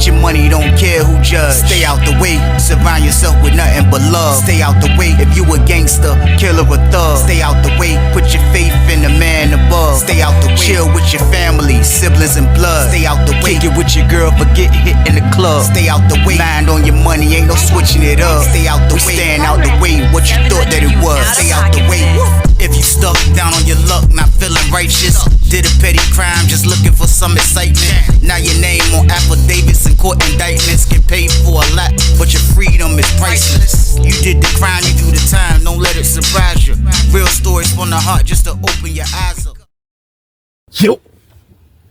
Get your money, don't care who judge. Stay out the way, surround yourself with nothing but love. Stay out the way, if you a gangster, killer or thug. Stay out the way, put your faith in the man above. Stay out the way, chill with your family, siblings and blood. Stay out the way, kick it with your girl, forget hit in the club. Stay out the way, mind on your money, ain't no switching it up. Stay out the way, stand out the way, what you thought that it was. Stay out the way. If you stuck down on your luck, not feeling righteous, did a petty crime, just looking for some excitement. Now your name on affidavits and court indictments, get paid for a lot, but your freedom is priceless. You did the crime, you do the time, don't let it surprise you. Real stories from the heart, just to open your eyes up. Yo,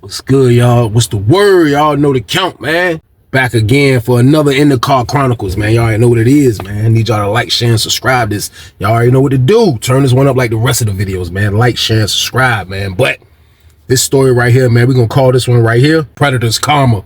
what's good, y'all? What's the word? Y'all know the count, man. Back again for another In the Car Chronicles, man. Y'all already know what it is, man. I need y'all to like, share, and subscribe this. Y'all already know what to do. Turn this one up like the rest of the videos, man. Like, share, and subscribe, man. But this story right here, man, we're going to call this one right here Predator's Karma.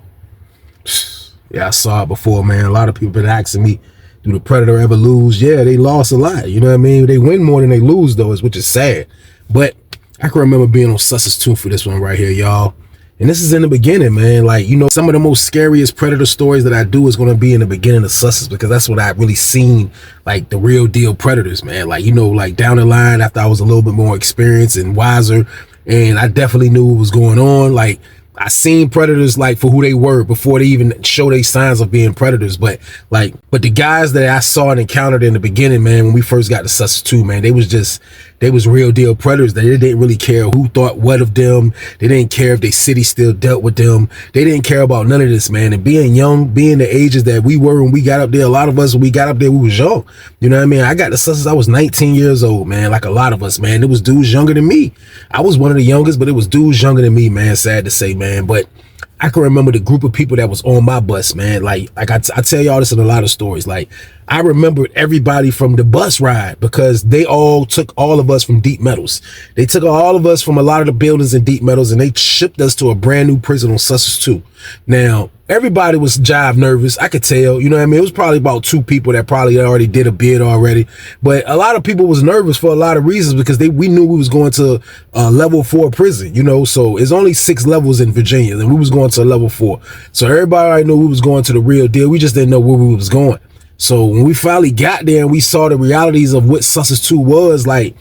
Yeah, I saw it before, man. A lot of people been asking me, do the Predator ever lose? Yeah, they lost a lot. You know what I mean? They win more than they lose, though, which is sad. But I can remember being on Sussex II for this one right here, y'all. And this is in the beginning, man. Like, you know, some of the most scariest Predator stories that I do is going to be in the beginning of Sussex, because that's what I've really seen, like the real deal Predators, man. Like, you know, like down the line after I was a little bit more experienced and wiser, and I definitely knew what was going on. Like, I seen Predators like for who they were before they even show they signs of being Predators. But the guys that I saw and encountered in the beginning, man, when we first got to Sussex II, man, they was real deal Predators. They didn't really care who thought what of them. They didn't care if their city still dealt with them. They didn't care about none of this, man. And being young, being the ages that we were when we got up there, a lot of us, when we got up there, we was young. You know what I mean? I got to Sussex, I was 19 years old, man, like a lot of us, man. It was dudes younger than me. I was one of the youngest, but it was dudes younger than me, man, sad to say, man. But I can remember the group of people that was on my bus, man. Like I tell y'all this in a lot of stories. Like, I remembered everybody from the bus ride, because they all took all of us from Deep Metals. They took all of us from a lot of the buildings in Deep Metals, and they shipped us to a brand new prison on Sussex II. Now, everybody was jive nervous. I could tell, you know what I mean? It was probably about 2 people that probably already did a bid already. But a lot of people was nervous for a lot of reasons, because we knew we was going to a level 4 prison, you know? So it's only 6 levels in Virginia, and we was going to level 4. So everybody already knew we was going to the real deal. We just didn't know where we was going. So when we finally got there and we saw the realities of what Sussex II was, like,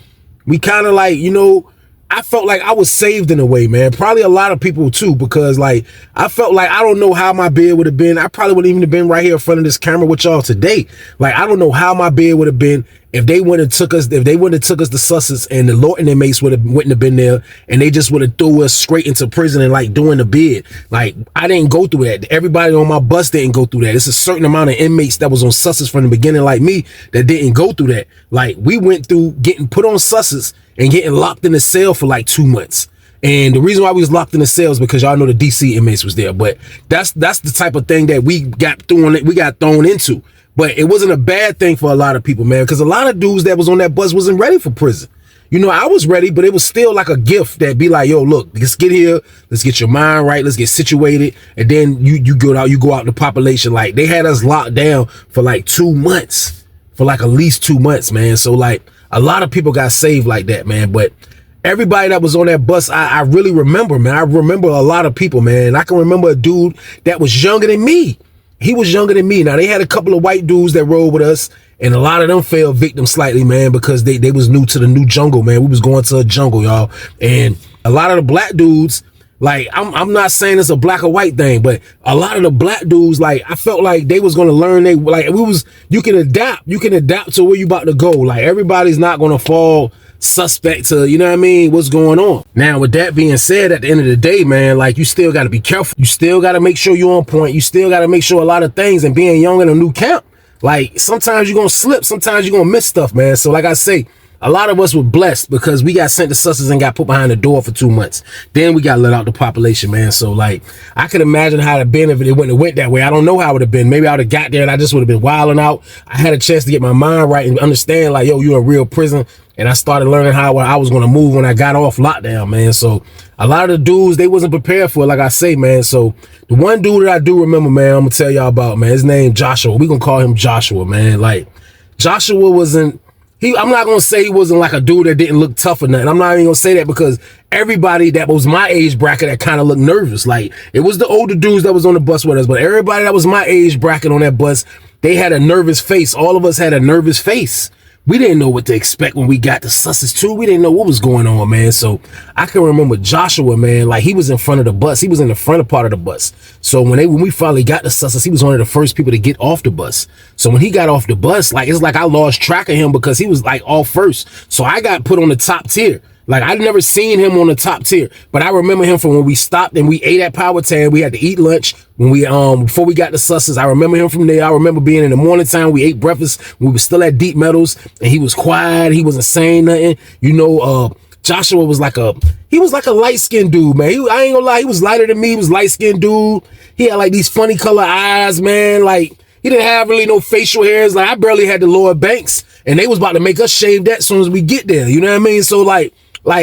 we kind of like, you know, I felt like I was saved in a way, man. Probably a lot of people too, because like, I felt like, I don't know how my bed would have been. I probably wouldn't even have been right here in front of this camera with y'all today. Like, I don't know how my bed would have been if they wouldn't have took us, to Sussex, and the Lorton inmates wouldn't have been there, and they just would have threw us straight into prison and like doing the bid. Like, I didn't go through that. Everybody on my bus didn't go through that. It's a certain amount of inmates that was on Sussex from the beginning, like me, that didn't go through that. Like, we went through getting put on Sussex and getting locked in the cell for like 2 months. And the reason why we was locked in the cells, because y'all know the DC inmates was there. But that's the type of thing that we got thrown into. But it wasn't a bad thing for a lot of people, man, because a lot of dudes that was on that bus wasn't ready for prison. You know, I was ready, but it was still like a gift that be like, yo, look, let's get here, let's get your mind right, let's get situated, and then you go out in the population. Like, they had us locked down for like 2 months, for like at least 2 months, man. So like, a lot of people got saved like that, man. But everybody that was on that bus, I really remember, man. I remember a lot of people, man. I can remember a dude that was younger than me. He was younger than me. Now, they had a couple of white dudes that rode with us, and a lot of them fell victim slightly, man, because they was new to the new jungle, man. We was going to a jungle, y'all. And a lot of the black dudes, like, I'm not saying it's a black or white thing, but a lot of the black dudes, like, I felt like they was going to learn. You can adapt to where you about to go. Like, everybody's not going to fall suspect to, you know what I mean, what's going on. Now, with that being said, at the end of the day, man, like, you still got to be careful. You still got to make sure you're on point. You still got to make sure a lot of things, and being young in a new camp, like, sometimes you're going to slip, sometimes you're going to miss stuff, man. So like I say, a lot of us were blessed because we got sent to Sussex and got put behind the door for 2 months. Then we got let out the population, man. So like, I could imagine how it'd been if it wouldn't have went that way. I don't know how it would have been. Maybe I would have got there and I just would have been wilding out. I had a chance to get my mind right and understand, like, yo, you're in real prison. And I started learning how I was going to move when I got off lockdown, man. So a lot of the dudes, they wasn't prepared for it, like I say, man. So the one dude that I do remember, man, I'm going to tell y'all about, man, his name Joshua. We going to call him Joshua, man. Like, Joshua wasn't, I'm not gonna say he wasn't like a dude that didn't look tough or nothing. I'm not even gonna say that because everybody that was my age bracket that kind of looked nervous. Like, it was the older dudes that was on the bus with us, but everybody that was my age bracket on that bus, they had a nervous face. All of us had a nervous face. We didn't know what to expect when we got to Sussex II. We didn't know what was going on, man. So I can remember Joshua, man, like he was in front of the bus. He was in the front part of the bus. So when we finally got to Sussex, he was one of the first people to get off the bus. So when he got off the bus, like, it's like I lost track of him because he was like off first. So I got put on the top tier. Like, I'd never seen him on the top tier, but I remember him from when we stopped and we ate at Powhatan. We had to eat lunch when we before we got to Sussex. I remember him from there. I remember being in the morning time. We ate breakfast. We were still at Deep Meadows, and he was quiet. He wasn't saying nothing. You know, Joshua was like a light-skinned dude, man. I ain't gonna lie, he was lighter than me. He was light-skinned dude. He had like these funny color eyes, man. Like, he didn't have really no facial hairs. Like, I barely had the lower banks, and they was about to make us shave that as soon as we get there. You know what I mean? So like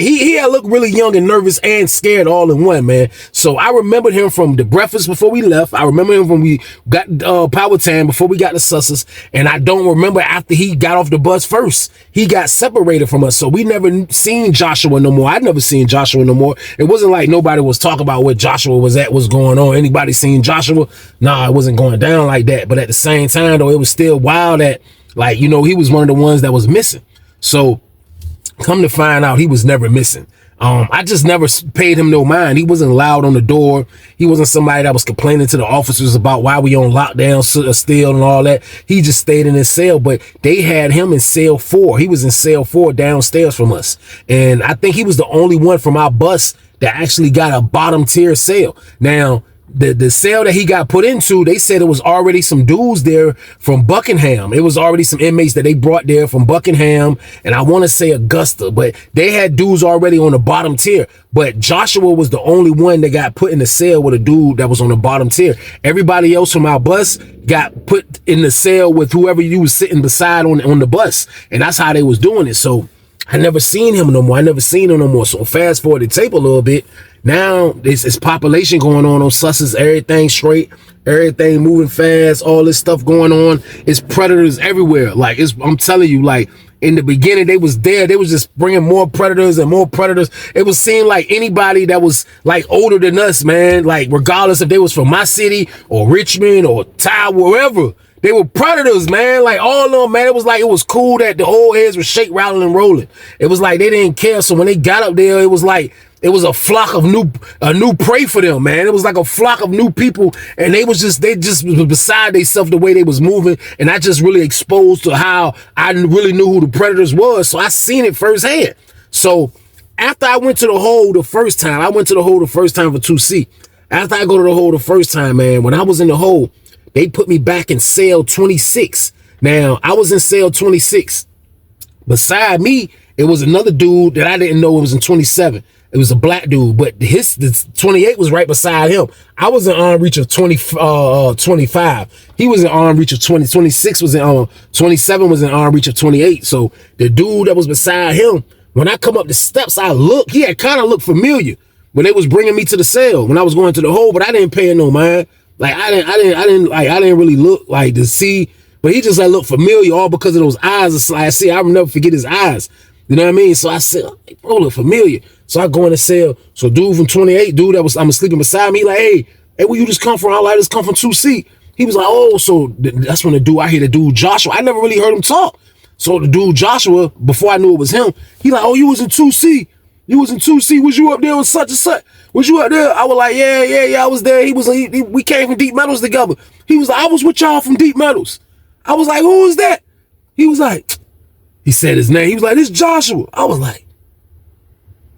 he had looked really young and nervous and scared all in one, man. So I remembered him from the breakfast before we left. I remember him when we got Powhatan before we got to Sussex. And I don't remember after he got off the bus first. He got separated from us. So we never seen Joshua no more. I'd never seen Joshua no more. It wasn't like nobody was talking about where Joshua was at, what's going on. Anybody seen Joshua? Nah, it wasn't going down like that. But at the same time, though, it was still wild that, like, you know, he was one of the ones that was missing. So come to find out, he was never missing. I just never paid him no mind. He wasn't loud on the door. He wasn't somebody that was complaining to the officers about why we on lockdown still and all that. He just stayed in his cell, but they had him in cell 4. He was in cell 4 downstairs from us. And I think he was the only one from our bus that actually got a bottom tier cell. Now, the cell that he got put into, they said it was already some dudes there from Buckingham. It was already some inmates that they brought there from Buckingham, and I want to say Augusta, but they had dudes already on the bottom tier. But Joshua was the only one that got put in the cell with a dude that was on the bottom tier. Everybody else from our bus got put in the cell with whoever you was sitting beside on the bus, and that's how they was doing it. So I never seen him no more. I never seen him no more. So fast forward the tape a little bit. Now it's population going on Sussex, everything straight, everything moving fast, all this stuff going on. It's predators everywhere. Like, I'm telling you, like, in the beginning, they was there. They was just bringing more predators and more predators. It was seem like anybody that was like older than us, man, like regardless if they was from my city or Richmond or Ty, wherever, they were predators, man. Like, all of them, man. It was like, it was cool that the old heads were shake, rattling, and rolling. It was like they didn't care. So when they got up there, it was like, it was a flock of new prey for them, man. It was like a flock of new people, and they just was beside themselves the way they was moving. And I just really exposed to how I really knew who the predators was. So I seen it firsthand. So after I went to the hole the first time, for 2C. After I go to the hole the first time, man, when I was in the hole, they put me back in cell 26. Now, I was in cell 26. Beside me, it was another dude that I didn't know was in 27. It was a black dude, but the 28 was right beside him. I was in arm reach of 25. He was in arm reach of 20. 26 was in 27 was in arm reach of 28. So the dude that was beside him, when I come up the steps, I look. He had kind of looked familiar when they was bringing me to the cell when I was going to the hole, but I didn't pay no mind. Like, I didn't really look like to see, but he just like looked familiar all because of those eyes. I see, I'll never forget his eyes. You know what I mean? So I said, bro, look familiar. So I go in the cell. So dude from 28, dude that I'm sleeping beside me, like, hey, where you just come from? I like, just come from 2C. He was like, oh, so that's when I hear the dude Joshua. I never really heard him talk. So the dude Joshua, before I knew it was him, he like, oh, you was in 2C. You was in 2C. Was you up there with such and such? Was you up there? I was like, yeah, I was there. He was like, we came from Deep Meadows together. He was like, I was with y'all from Deep Meadows. I was like, who is that? He was like, he said his name. He was like, this Joshua. I was like,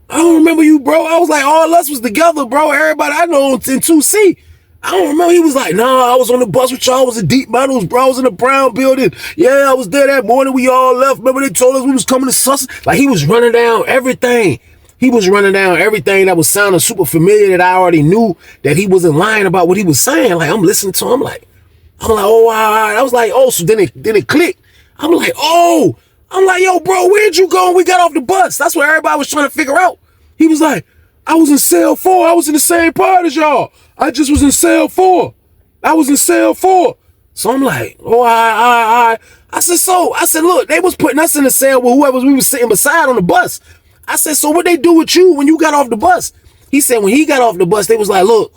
I don't remember you, bro. I was like, all us was together, bro. Everybody I know in 2C. I don't remember. He was like, nah, I was on the bus with y'all. I was in Deep Meadows, bro. I was in the Brown building. Yeah, I was there that morning. We all left. Remember they told us we was coming to Sussex? Like, he was running down everything. He was running down everything that was sounding super familiar that I already knew that he wasn't lying about what he was saying. Like, I'm listening to him like, oh, wow. I was like, oh, so then it clicked. I'm like, oh. I'm like, yo, bro, where'd you go when we got off the bus? That's what everybody was trying to figure out. He was like, I was in cell 4. I was in the same part as y'all. I just was in cell 4. I was in cell 4. So I'm like, oh, all right. I said, look, they was putting us in the cell with whoever we was sitting beside on the bus. I said, so what they do with you when you got off the bus? He said, when he got off the bus, they was like, look,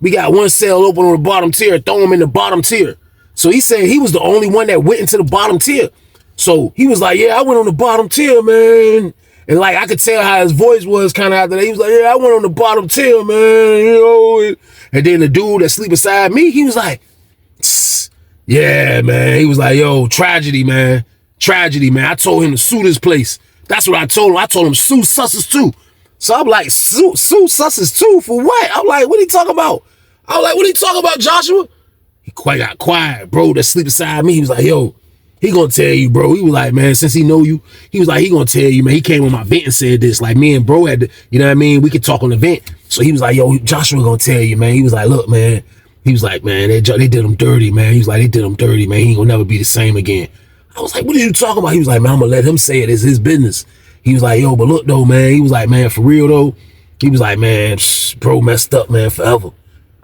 we got one cell open on the bottom tier, throw him in the bottom tier. So he said he was the only one that went into the bottom tier. So he was like, yeah, I went on the bottom tier, man. And like, I could tell how his voice was kind of after that. He was like, yeah, I went on the bottom tier, man, you know. And then the dude that sleep beside me, he was like, yeah, man. He was like, yo, tragedy, man. Tragedy, man. I told him to sue this place. That's what I told him. I told him sue Sussex II. So I'm like, sue Sussex II for what? I'm like, what are you talking about? I was like, what are you talking about, Joshua? He quite got quiet, bro, that sleep beside me. He was like, yo, he gonna tell you, bro. He was like, man, since he know you, he was like, he gonna tell you, man. He came on my vent and said this. Like, me and bro had to, you know what I mean? We could talk on the vent. So he was like, yo, Joshua gonna tell you, man. He was like, look, man. He was like, man, they did him dirty, man. He was like, they did him dirty, man. He ain't gonna never be the same again. I was like, what are you talking about? He was like, man, I'm gonna let him say it. It's his business. He was like, yo, but look though, man. He was like, man, for real though. He was like, man, bro messed up, man, forever.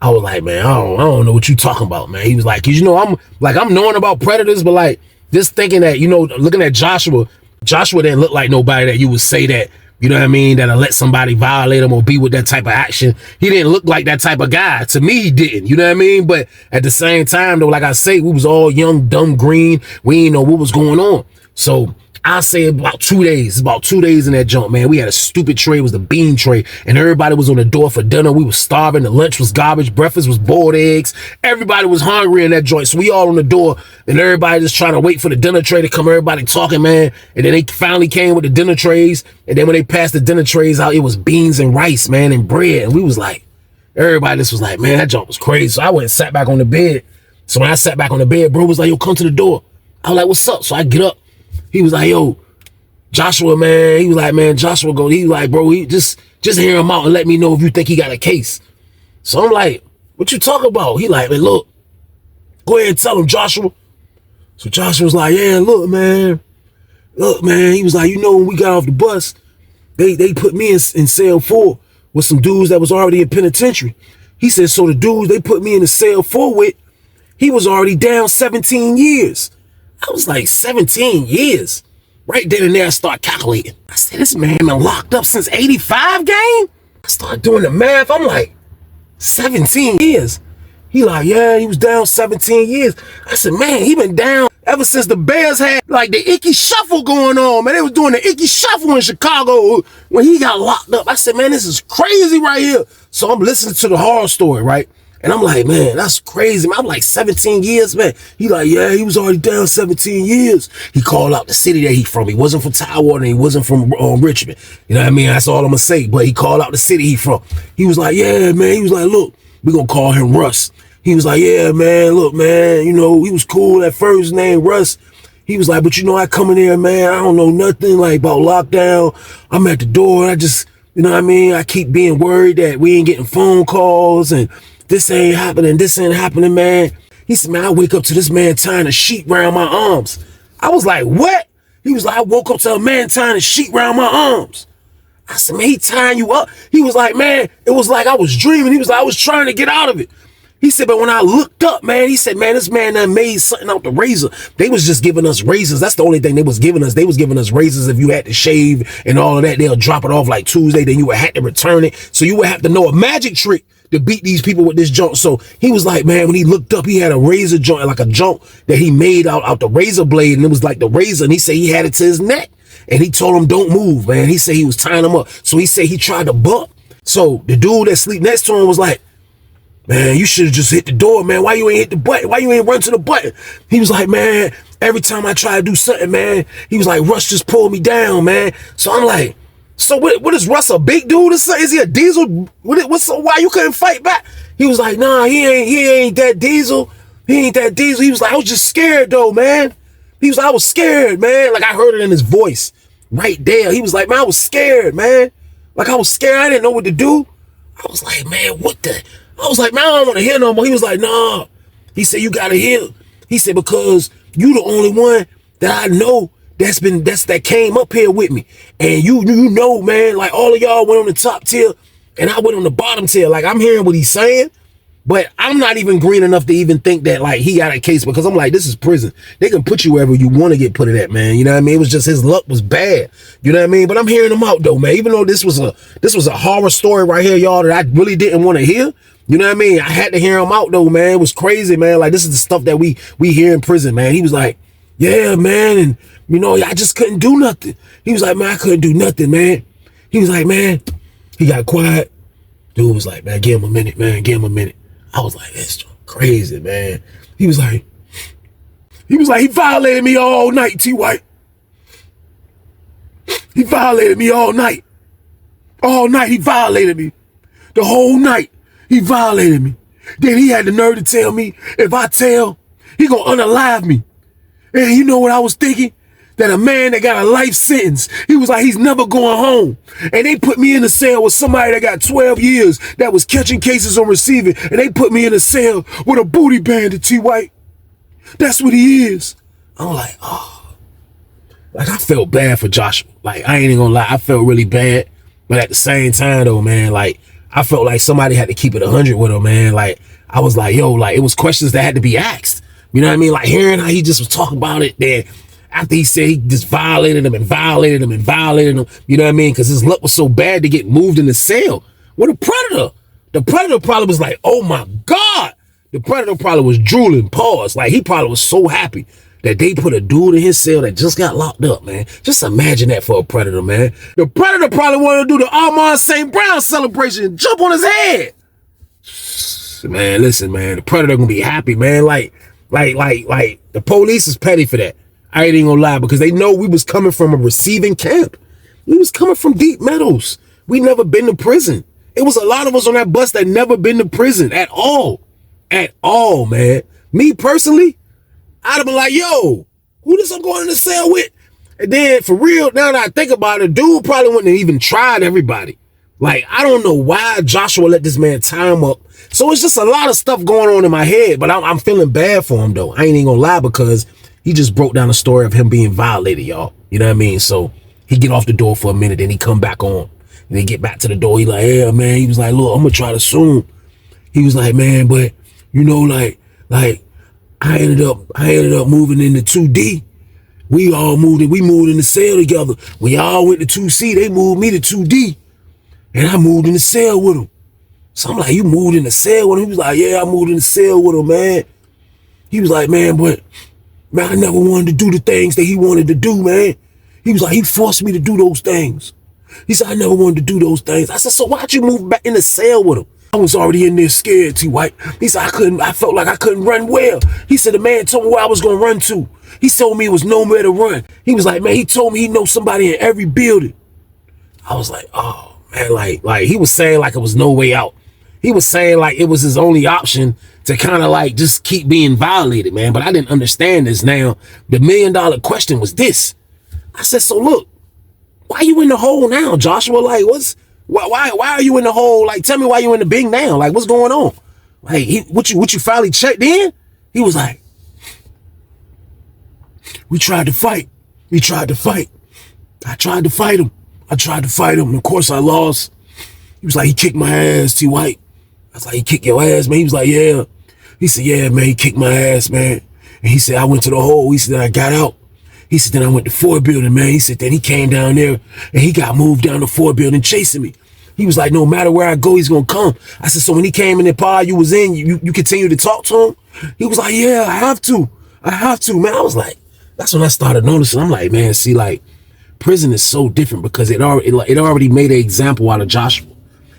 I was like, man, I don't know what you talking about, man. He was like, cause you know, I'm knowing about predators, but like just thinking that, you know, looking at Joshua didn't look like nobody that you would say that, you know what I mean, that'll let somebody violate him or be with that type of action. He didn't look like that type of guy. To me, he didn't, you know what I mean? But at the same time, though, like I say, we was all young, dumb, green. We didn't know what was going on. So I'll say about 2 days. About 2 days in that junk, man. We had a stupid tray. It was the bean tray. And everybody was on the door for dinner. We was starving. The lunch was garbage. Breakfast was boiled eggs. Everybody was hungry in that joint. So we all on the door. And everybody just trying to wait for the dinner tray to come. Everybody talking, man. And then they finally came with the dinner trays. And then when they passed the dinner trays out, it was beans and rice, man, and bread. And we was like, everybody just was like, man, that junk was crazy. So I went and sat back on the bed. So when I sat back on the bed, bro was like, yo, come to the door. I was like, what's up? So I get up. He was like, yo, Joshua, man. He was like, man, Joshua go. He was like, bro, he just hear him out and let me know if you think he got a case. So I'm like, what you talking about? He like, man, look, go ahead and tell him, Joshua. So Joshua was like, yeah, look, man. He was like, you know, when we got off the bus, they put me in cell 4 with some dudes that was already in penitentiary. He said, so the dudes they put me in the cell 4 with, he was already down 17 years. I was like, 17 years? Right then and there, I start calculating. I said, this man been locked up since 85, gang? I started doing the math. I'm like, 17 years. He like, yeah, he was down 17 years. I said, man, he been down ever since the Bears had like the Icky Shuffle going on, man. They was doing the Icky Shuffle in Chicago when he got locked up. I said, man, this is crazy right here. So I'm listening to the horror story, right? And I'm like, man, that's crazy, man. I'm like, 17 years, man. He like, yeah, he was already down 17 years. He called out the city that he from. He wasn't from Tidewater and he wasn't from Richmond. You know what I mean? That's all I'm going to say. But he called out the city he from. He was like, yeah, man. He was like, look, we going to call him Russ. He was like, yeah, man, look, man, you know, he was cool at first, his name Russ. He was like, but you know, I come in there, man, I don't know nothing like about lockdown. I'm at the door. I just, you know what I mean? I keep being worried that we ain't getting phone calls and this ain't happening, man. He said, man, I wake up to this man tying a sheet around my arms. I was like, what? He was like, I woke up to a man tying a sheet around my arms. I said, man, he tying you up? He was like, man, it was like I was dreaming. He was like, I was trying to get out of it. He said, but when I looked up, man, he said, man, this man done made something out the razor. They was just giving us razors. That's the only thing they was giving us. They was giving us razors. If you had to shave and all of that, they'll drop it off like Tuesday. Then you would have to return it. So you would have to know a magic trick to beat these people with this junk. So he was like, man, when he looked up, he had a razor joint, like a junk that he made out the razor blade. And it was like the razor. And he said he had it to his neck. And he told him, don't move, man. He said he was tying him up. So he said he tried to bump. So the dude that sleep next to him was like, man, you should have just hit the door, man. Why you ain't hit the button? Why you ain't run to the button? He was like, man, every time I try to do something, man, he was like, Russ just pulled me down, man. So I'm like, so what is Russ, a big dude or something? Is he a diesel? Why you couldn't fight back? He was like, nah, he ain't that diesel. He ain't that diesel. He was like, I was just scared though, man. He was like, I was scared, man. Like I heard it in his voice right there. He was like, man, I was scared, man. Like I was scared. I didn't know what to do. I was like, man, what the? I was like, man, I don't want to hear no more. He was like, nah. He said, you got to hear. He said, because you the only one that I know that came up here with me. And you know, man, like all of y'all went on the top tier and I went on the bottom tier. Like I'm hearing what he's saying. But I'm not even green enough to even think that like he got a case, because I'm like, this is prison. They can put you wherever you want to get put it at, man. You know what I mean? It was just his luck was bad. You know what I mean? But I'm hearing him out though, man. Even though this was a horror story right here, y'all, that I really didn't want to hear. You know what I mean? I had to hear him out though, man. It was crazy, man. Like, this is the stuff that we hear in prison, man. He was like, yeah, man, and you know, I just couldn't do nothing. He was like, man, I couldn't do nothing, man. He was like, man, he got quiet. Dude was like, man, give him a minute, man, give him a minute. I was like, that's crazy, man. He was like, he violated me all night, T. White. He violated me all night. All night he violated me. The whole night he violated me. Then he had the nerve to tell me, if I tell, he gonna unalive me. And you know what I was thinking? That a man that got a life sentence, he was like, he's never going home. And they put me in a cell with somebody that got 12 years that was catching cases on receiving. And they put me in a cell with a booty bandit, T. White. That's what he is. I'm like, oh. Like, I felt bad for Joshua. Like, I ain't even gonna lie. I felt really bad. But at the same time, though, man, like, I felt like somebody had to keep it 100 with him, man. Like, I was like, yo, like, it was questions that had to be asked. You know what I mean? Like, hearing how he just was talking about it, then after he said he just violated him and violated him and violated him, you know what I mean? Because his luck was so bad to get moved in the cell. What a predator. The predator probably was like, oh my God. The predator probably was drooling, pause. Like, he probably was so happy that they put a dude in his cell that just got locked up, man. Just imagine that for a predator, man. The predator probably wanted to do the Armand St. Brown celebration and jump on his head. Man, listen, man, the predator gonna be happy, man. Like, the police is petty for that. I ain't gonna lie, because they know we was coming from a receiving camp. We was coming from Deep Meadows. We never been to prison. It was a lot of us on that bus that never been to prison at all. At all, man. Me personally, I'd have been like, yo, who this I'm going in the cell with? And then for real, now that I think about it, dude probably wouldn't have even tried everybody. Like, I don't know why Joshua let this man tie him up. So it's just a lot of stuff going on in my head, but I'm feeling bad for him though. I ain't even gonna lie, because he just broke down the story of him being violated, y'all. You know what I mean? So he get off the door for a minute, then he come back on. And they get back to the door. He like, yeah, man. He was like, look, I'm gonna try to sue him. He was like, man, but you know, like I ended up moving into 2D. We moved in the cell together. We all went to 2C. They moved me to 2D. And I moved in the cell with him. So I'm like, you moved in the cell with him? He was like, yeah, I moved in the cell with him, man. He was like, man, but man, I never wanted to do the things that he wanted to do, man. He was like, he forced me to do those things. He said, I never wanted to do those things. I said, so why'd you move back in the cell with him? I was already in there scared, T. White. He said, I felt like I couldn't run well. He said, the man told me where I was going to run to. He told me it was nowhere to run. He was like, man, he told me he knows somebody in every building. I was like, oh, man, like he was saying like it was no way out. He was saying like it was his only option to kind of like just keep being violated, man. But I didn't understand this. Now, the $1 million question was this. I said, so look, why you in the hole now, Joshua? Like, why are you in the hole? Like, tell me why you in the bing now. Like, what's going on? Like, what you finally checked in? He was like, we tried to fight. I tried to fight him. And of course I lost. He was like, he kicked my ass, T. White. I was like, he kicked your ass, man? He was like, yeah. He said, yeah, man, he kicked my ass, man. And he said, I went to the hole. He said, I got out. He said, then I went to 4 building, man. He said, then he came down there and he got moved down to 4 building chasing me. He was like, no matter where I go, he's going to come. I said, so when he came in the pod you was in, you continue to talk to him? He was like, yeah, I have to, man. I was like, that's when I started noticing. I'm like, man, see, like, prison is so different because it already made an example out of Joshua.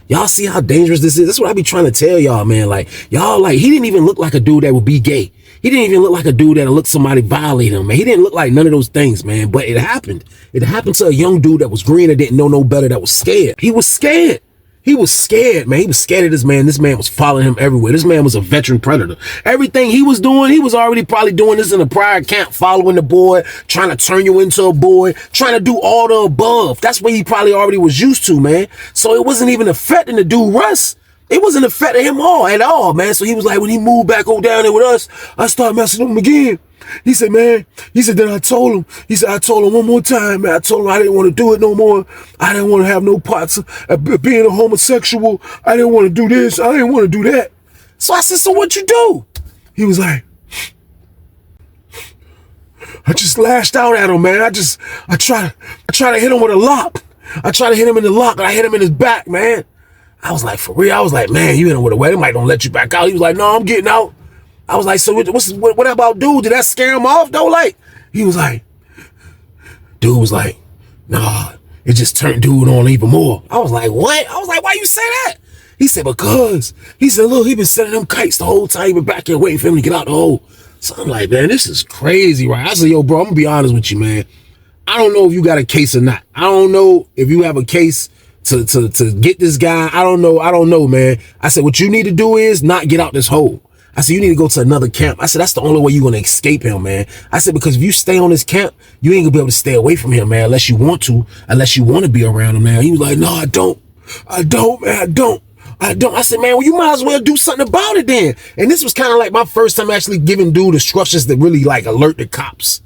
Y'all see how dangerous this is? That's what I be trying to tell y'all, man. Like, y'all, like, he didn't even look like a dude that would be gay. He didn't even look like a dude that'll look somebody violate him, man. He didn't look like none of those things, man. But it happened. It happened to a young dude that was green and didn't know no better, that was scared. He was scared. He was scared, man. He was scared of this man. This man was following him everywhere. This man was a veteran predator. Everything he was doing, he was already probably doing this in a prior camp, following the boy, trying to turn you into a boy, trying to do all the above. That's what he probably already was used to, man. So it wasn't even affecting the dude Russ. It wasn't affecting him at all, man. So he was like, when he moved back down there with us, I started messing with him again. He said, man, then I told him, I told him one more time, man. I told him I didn't want to do it no more. I didn't want to have no parts of being a homosexual. I didn't want to do this. I didn't want to do that. So I said, so what you do? He was like, I just lashed out at him, man. I try to hit him with a lock. I try to hit him in the lock, and I hit him in his back, man. I was like, for real? I was like, man, you hit him with a weight. They might don't let you back out. He was like, no, I'm getting out. I was like, so what about dude? Did that scare him off, though? Like, he was like, dude was like, nah, it just turned dude on even more. I was like, what? I was like, why you say that? He said, because. He said, look, he been sending them kites the whole time. He been back here waiting for him to get out the hole. So I'm like, man, this is crazy, right? I said, yo, bro, I'm gonna be honest with you, man. I don't know if you got a case or not. I don't know if you have a case to get this guy. I don't know, man. I said, what you need to do is not get out this hole. I said, you need to go to another camp. I said, that's the only way you're going to escape him, man. I said, because if you stay on this camp, you ain't going to be able to stay away from him, man, unless you want to be around him, man. He was like, no, I don't, man, I don't. I said, man, well, you might as well do something about it then. And this was kind of like my first time actually giving dude instructions that really like alert the cops.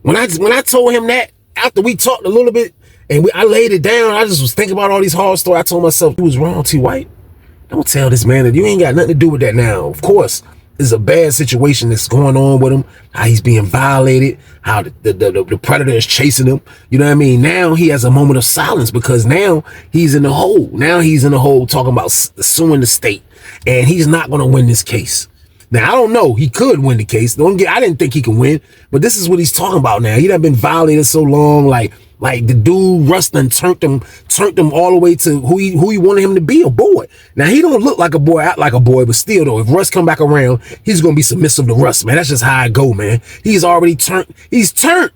When I told him that, after we talked a little bit and I laid it down, I just was thinking about all these horror stories. I told myself, you was wrong, T. White. Don't tell this man that you ain't got nothing to do with that now. Of course, it's a bad situation that's going on with him, how he's being violated, how the predator is chasing him. You know what I mean? Now he has a moment of silence because now he's in the hole. Now he's in the hole talking about suing the state, and he's not going to win this case. Now, I don't know. He could win the case. I didn't think he can win, but this is what he's talking about now. He done been violated so long, like the dude Russ done turned him all the way to who he wanted him to be, a boy. Now, he don't look like a boy, act like a boy, but still, though, if Russ come back around, he's going to be submissive to Russ, man. That's just how I go, man. He's already turned. And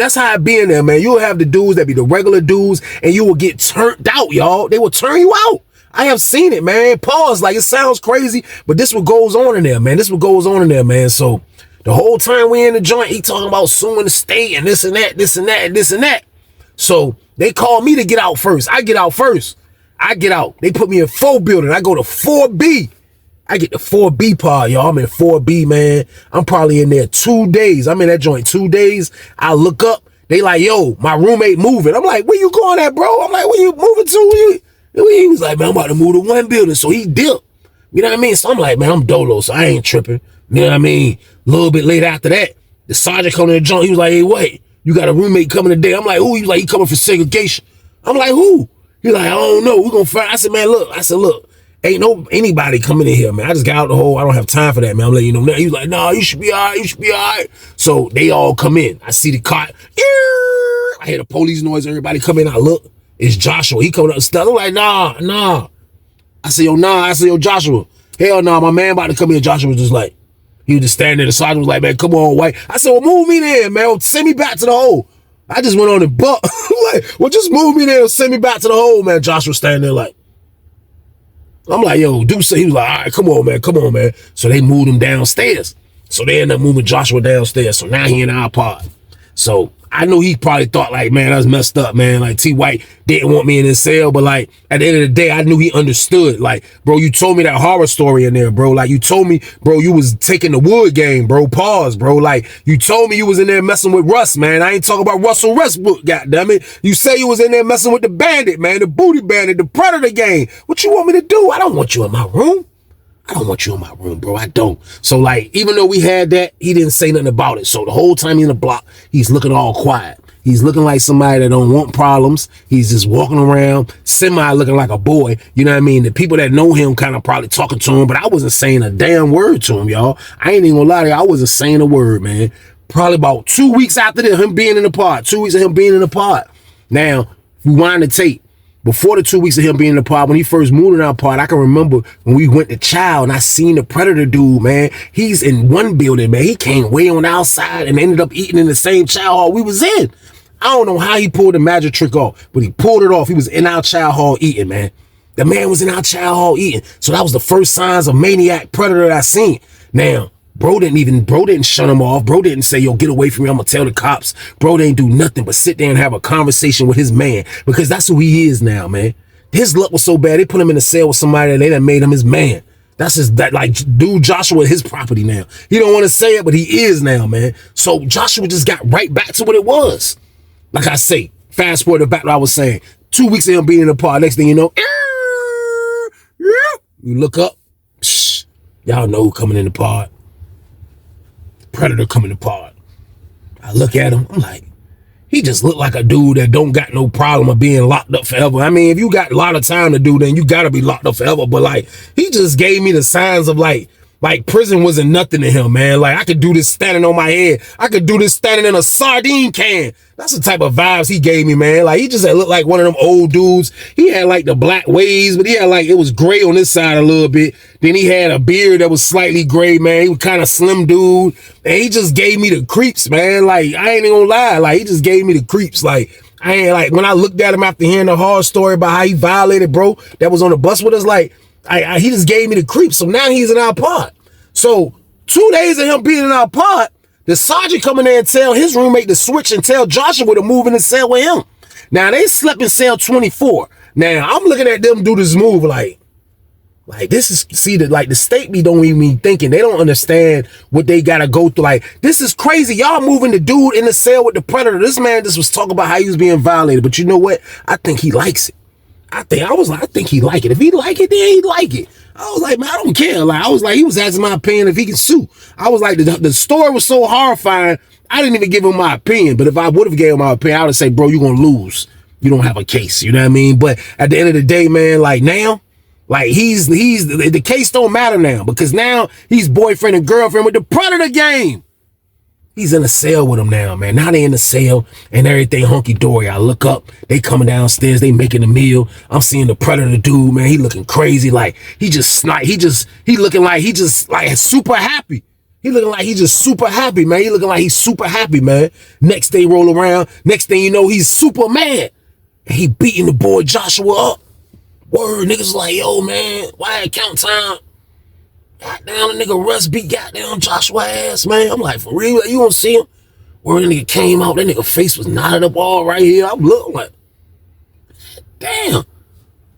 that's how it be in there, man. You'll have the dudes that be the regular dudes, and you will get turned out, y'all. They will turn you out. I have seen it, man. Pause. Like, it sounds crazy, but this what goes on in there, man. This what goes on in there, man. So the whole time we in the joint, he talking about suing the state and this and that, this and that, and this and that. So they call me to get out first. I get out first. I get out. They put me in 4 building. I go to 4B. I get the 4B pod, y'all. I'm in 4B, man. I'm probably in there 2 days. I'm in that joint 2 days. I look up. They like, yo, my roommate moving. I'm like, where you going at, bro? I'm like, where you moving to? He was like, man, I'm about to move to 1 building. So he dipped. You know what I mean? So I'm like, man, I'm dolo, so I ain't tripping. You know what I mean? A little bit later after that, the sergeant come to the joint. He was like, hey, wait, you got a roommate coming today. I'm like, who? He was like, he coming for segregation. I'm like, who? He like, I don't know. We're going to find. I said, man, look, ain't anybody coming in here, man. I just got out the hole. I don't have time for that, man. I'm letting you know now. He was like, nah, you should be all right. You should be all right. So they all come in. I see the car. I hear the police noise. Everybody come in. I look. It's Joshua. He coming up the steps. I'm like, nah. I say, yo, nah. I say, yo, Joshua. Hell nah, my man about to come in. Joshua was just like, he was just standing there. The sergeant was like, man, come on, White. I said, well, move me there, man. Send me back to the hole. I just went on the butt. Like, well, just move me there and send me back to the hole, man. Joshua standing there like, I'm like, yo, do so. He was like, all right, come on, man. So they moved him downstairs. So they ended up moving Joshua downstairs. So now he in our pod. So I know he probably thought like, man, that's messed up, man. Like T. White didn't want me in his cell, but like at the end of the day, I knew he understood. Like, bro, you told me that horror story in there, bro. Like you told me, bro, you was taking the wood game, bro. Pause, bro. Like you told me you was in there messing with Russ, man. I ain't talking about Russell Westbrook, goddammit. You say you was in there messing with the bandit, man, the booty bandit, the predator gang. What you want me to do? I don't want you in my room. I don't want you in my room, bro. I don't. So, like, even though we had that, he didn't say nothing about it. So the whole time he's in the block, he's looking all quiet. He's looking like somebody that don't want problems. He's just walking around, semi looking like a boy. You know what I mean? The people that know him kind of probably talking to him, but I wasn't saying a damn word to him, y'all. I ain't even gonna lie to you. I wasn't saying a word, man. Probably about 2 weeks after this, him being in the pod. 2 weeks of him being in the pod. Now, we wind the tape. Before the 2 weeks of him being in the pod, when he first moved in our pod, I can remember when we went to Chow and I seen the predator dude, man. He's in one building, man. He came way on the outside and ended up eating in the same chow hall we was in. I don't know how he pulled the magic trick off, but he pulled it off. He was in our chow hall eating, man. The man was in our chow hall eating. So that was the first signs of maniac predator that I seen. Now, bro didn't shut him off. Bro didn't say, yo, get away from me. I'm going to tell the cops. Bro didn't do nothing but sit there and have a conversation with his man because that's who he is now, man. His luck was so bad. They put him in a cell with somebody and they done made him his man. That's like dude Joshua, his property now. He don't want to say it, but he is now, man. So Joshua just got right back to what it was. Like I say, fast forward back to what I was saying. 2 weeks of him being in the pod. Next thing you know, you look up. Y'all know who coming in the pod. Predator coming in the pod. I look at him, I'm like, he just looked like a dude that don't got no problem of being locked up forever. I mean, if you got a lot of time to do, then you gotta be locked up forever. But like, he just gave me the signs of like prison wasn't nothing to him, man. Like, I could do this standing on my head. I could do this standing in a sardine can. That's the type of vibes he gave me, man. Like, he just looked like one of them old dudes. He had like the black waves, but he had like, it was gray on this side a little bit. Then he had a beard that was slightly gray, man. He was kind of slim dude. And he just gave me the creeps, man. Like, I ain't even gonna lie. Like, he just gave me the creeps. Like, I ain't like, when I looked at him after hearing the hard story about how he violated bro that was on the bus with us, like, he just gave me the creeps. So now he's in our pod. So 2 days of him being in our pod, the sergeant come in there and tell his roommate to switch and tell Joshua to move in the cell with him. Now they slept in cell 24. Now I'm looking at them do this move like this is, see, that like the state be don't even be thinking. They don't understand what they gotta go through. Like, this is crazy. Y'all moving the dude in the cell with the predator. This man just was talking about how he was being violated. But you know what? I think he likes it. I think he like it. If he like it, then he like it. I was like, man, I don't care. Like, I was like, he was asking my opinion if he could sue. I was like, the story was so horrifying, I didn't even give him my opinion. But if I would have gave him my opinion, I would have said, bro, you're gonna lose. You don't have a case. You know what I mean? But at the end of the day, man, like now, like the case don't matter now, because now he's boyfriend and girlfriend with the predator game. He's in a cell with him now, man. Now they in the cell and everything hunky-dory. I look up, they coming downstairs, they making a meal. I'm seeing the predator dude, man. He looking crazy. Like, he looking like he just like super happy. He looking like he just super happy, man. He looking like he's super happy, man. Next day roll around. Next thing you know, he's super mad. And he beating the boy Joshua up. Word, niggas like, yo, man, why it count time? Goddamn, the nigga Russ beat goddamn Joshua ass, man. I'm like, for real? You don't see him? Where the nigga came out, that nigga face was knotted up all right here. I'm looking like, damn.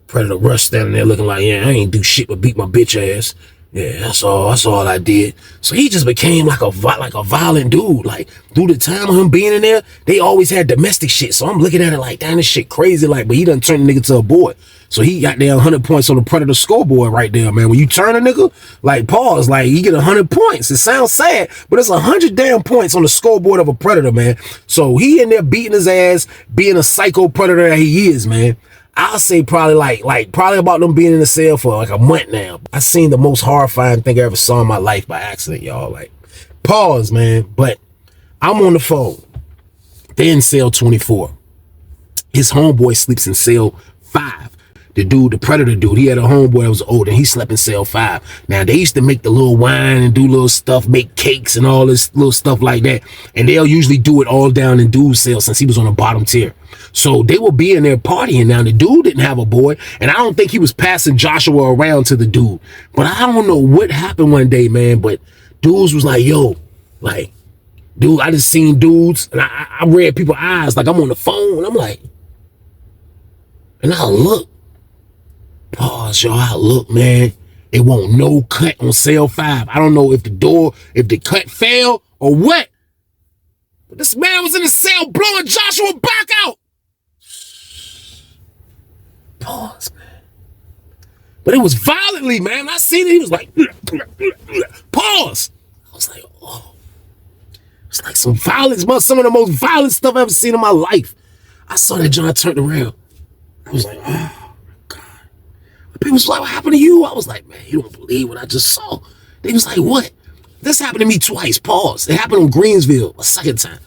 Predator Russ standing there looking like, yeah, I ain't do shit but beat my bitch ass. Yeah, that's all I did. So he just became like a violent dude. Like, through the time of him being in there, they always had domestic shit. So I'm looking at it like, damn, this shit crazy. Like, but he done turned the nigga to a boy. So he got there 100 points on the Predator scoreboard right there, man. When you turn a nigga, like, pause, like, you get 100 points. It sounds sad, but it's 100 damn points on the scoreboard of a Predator, man. So he in there beating his ass, being a psycho predator that he is, man. I'll say probably probably about them being in the cell for like a month now. I seen the most horrifying thing I ever saw in my life by accident, y'all. Like, pause, man. But I'm on the phone. They're in cell 24. His homeboy sleeps in cell 5. The dude, the predator dude, he had a homeboy that was old and he slept in cell 5. Now, they used to make the little wine and do little stuff, make cakes and all this little stuff like that. And they'll usually do it all down in dude's cell since he was on the bottom tier. So they will be in there partying. Now, the dude didn't have a boy, and I don't think he was passing Joshua around to the dude. But I don't know what happened one day, man, but dudes was like, yo, like, dude, I just seen dudes, and I read people's eyes, like, I'm on the phone, and I'm like, and I look. Pause, y'all. I look, man. It won't no cut on cell 5. I don't know if the cut fell or what. But this man was in the cell blowing Joshua back out. Pause, man. But it was violently, man. I seen it. He was like, pause. I was like, oh. It's like some violence, some of the most violent stuff I've ever seen in my life. I saw that John turned around. I was like, oh. People was like, what happened to you? I was like, man, you don't believe what I just saw. They was like, what? This happened to me twice. Pause. It happened on Greensville a second time.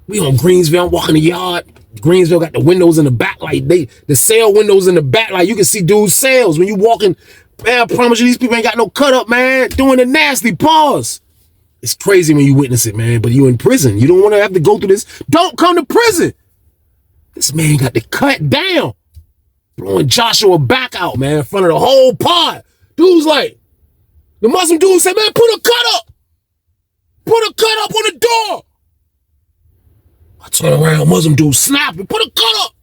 We on Greensville. I'm walking the yard. Greensville got the windows in the back. Like, the cell windows in the back. Like, you can see dudes' cells. When you walking, man, I promise you, these people ain't got no cut up, man. Doing the nasty. Pause. It's crazy when you witness it, man. But you in prison. You don't want to have to go through this. Don't come to prison. This man got the cut down. Blowing Joshua back out, man, in front of the whole pod. Dude's like, the Muslim dude said, man, put a cut up. Put a cut up on the door. I turn around, Muslim dude snapping, put a cut up.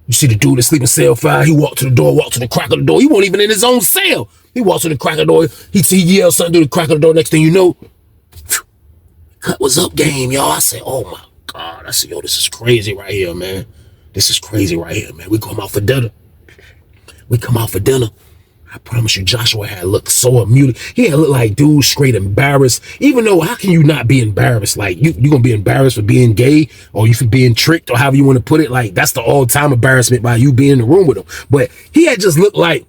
You see the dude that sleep in cell 5, he walked to the door, walked to the crack of the door. He wasn't even in his own cell. He walked to the crack of the door. He yelled something through the crack of the door. Next thing you know, phew, cut was up game, y'all. I said, oh my God. I said, yo, this is crazy right here, man. This is crazy right here, man. We come out for dinner. I promise you, Joshua had looked so amused. He had looked like dude straight embarrassed. Even though, how can you not be embarrassed? Like, you gonna be embarrassed for being gay, or you for being tricked, or however you want to put it. Like, that's the all-time embarrassment by you being in the room with him. But he had just looked like,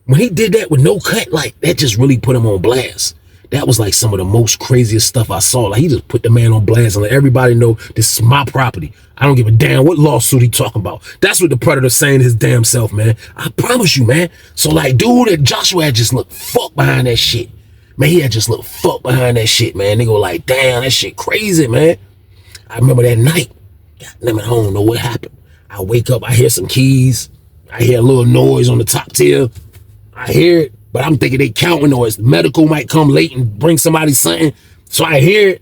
when he did that with no cut, like, that just really put him on blast. That was like some of the most craziest stuff I saw. Like, he just put the man on blast and let everybody know this is my property. I don't give a damn what lawsuit he talking about. That's what the Predator's saying to his damn self, man. I promise you, man. So, like, dude, that Joshua had just looked fucked behind that shit. Man, he had just looked fucked behind that shit, man. They go like, damn, that shit crazy, man. I remember that night. Goddamn it, I don't know what happened. I wake up, I hear some keys. I hear a little noise on the top tier. I hear it. But I'm thinking they counting, or the medical might come late and bring somebody something. So I hear it,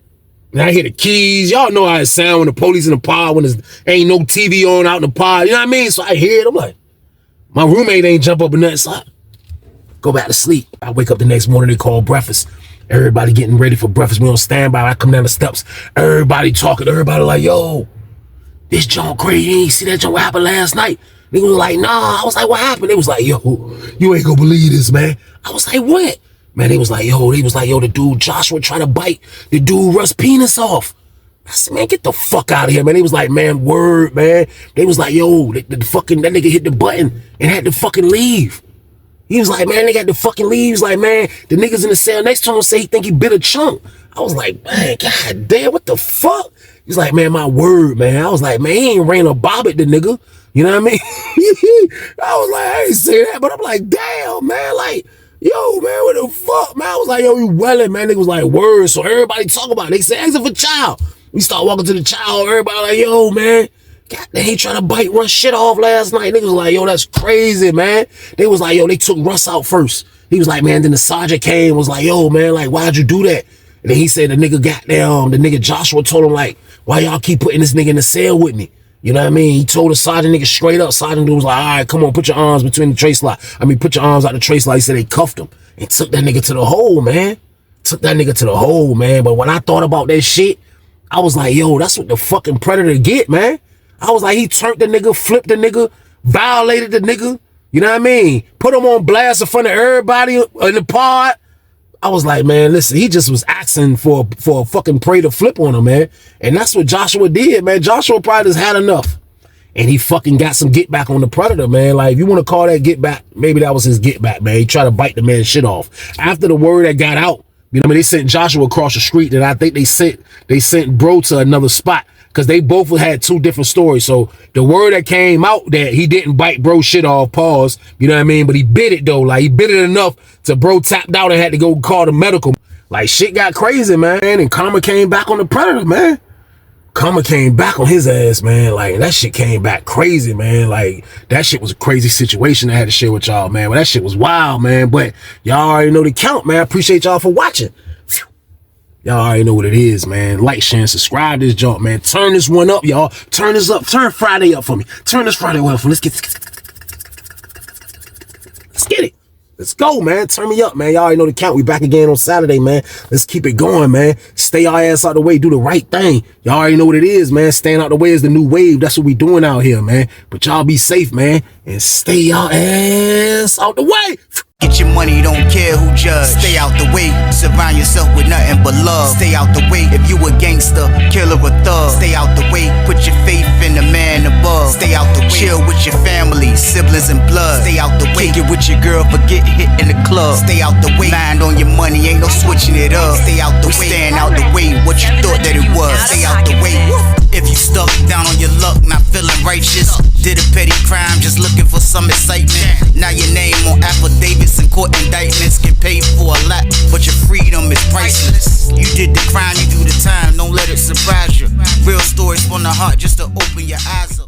and I hear the keys. Y'all know how it sound when the police in the pod, when there's ain't no TV on out in the pod. You know what I mean? So I hear it. I'm like, my roommate ain't jump up or nothing. So I go back to sleep. I wake up the next morning, they call breakfast. Everybody getting ready for breakfast. We on standby. I come down the steps. Everybody talking. Everybody like, yo, this junk crazy. You ain't see that junk what happened last night? They was like, nah. I was like, what happened? They was like, yo, you ain't gonna believe this, man. I was like, what? Man, they was like, yo, the dude Joshua tried to bite the dude Russ' penis off. I said, man, get the fuck out of here, man. They was like, man, word, man. They was like, yo, that nigga hit the button and had to fucking leave. He was like, man, they got to fucking leave. He was like, man, the niggas in the cell next to him say he think he bit a chunk. I was like, man, god damn, what the fuck? He's like, man, my word, man. I was like, man, he ain't ran a bob at the nigga. You know what I mean? I was like, I ain't say that, but I'm like, damn, man, like, yo, man, what the fuck, man? I was like, yo, you welling, man. Nigga was like, word. So everybody talk about it. They say, exit for child. We start walking to the child. Everybody like, yo, man, god damn, he trying to bite Russ shit off last night. Niggas was like, yo, that's crazy, man. They was like, yo, they took Russ out first. He was like, man, then the sergeant came, was like, yo, man, like, why'd you do that? And then he said the nigga Joshua told him, like, why y'all keep putting this nigga in the cell with me? You know what I mean? He told the sergeant nigga straight up. Sergeant dude was like, all right, come on, put your arms between the trace slot. Put your arms out the trace slot. He said they cuffed him and took that nigga to the hole, man. Took that nigga to the hole, man. But when I thought about that shit, I was like, yo, that's what the fucking Predator get, man. I was like, he turned the nigga, flipped the nigga, violated the nigga. You know what I mean? Put him on blast in front of everybody in the pod. I was like, man, listen, he just was asking for a fucking prey to flip on him, man. And that's what Joshua did, man. Joshua probably just had enough. And he fucking got some get back on the Predator, man. Like, if you want to call that get back, maybe that was his get back, man. He tried to bite the man's shit off. After the word that got out, you know what I mean? They sent Joshua across the street, and I think they sent bro to another spot, because they both had two different stories. So the word that came out that he didn't bite bro shit off, pause, you know what I mean? But he bit it though. Like, he bit it enough to bro tapped out and had to go call the medical. Like, shit got crazy, man. And karma came back on the Predator, man. Karma came back on his ass, man. Like, that shit came back crazy, man. Like, that shit was a crazy situation I had to share with y'all, man. But that shit was wild, man. But y'all already know the count, man. I appreciate y'all for watching. Y'all already know what it is, man. Like, share, and subscribe this junk, man. Turn this one up, y'all. Turn this up. Turn Friday up for me. Turn this Friday up for me. Let's get it. Let's go, man. Turn me up, man. Y'all already know the count. We back again on Saturday, man. Let's keep it going, man. Stay our ass out the way. Do the right thing. Y'all already know what it is, man. Staying out the way is the new wave. That's what we doing out here, man. But y'all be safe, man. And stay y'all ass out the way. Get your money, don't care who judge. Stay out the way, surround yourself with nothing but love. Stay out the way, if you a gangster, killer or thug. Stay out the way, put your faith in the man above. Stay out the way, chill with your family, siblings and blood. Stay out the way, kick it with your girl, forget hit in the club. Stay out the way, mind on your money, ain't no switching it up. Stay out the way, stand out the way, what you thought that it was. Stay out the way, if you stuck down on your luck, not feeling righteous. Did a petty crime, just looking for some excitement. Now your name on affidavits and court indictments get paid for a lot, but your freedom is priceless. You did the crime, you do the time, don't let it surprise you. Real stories from the heart, just to open your eyes.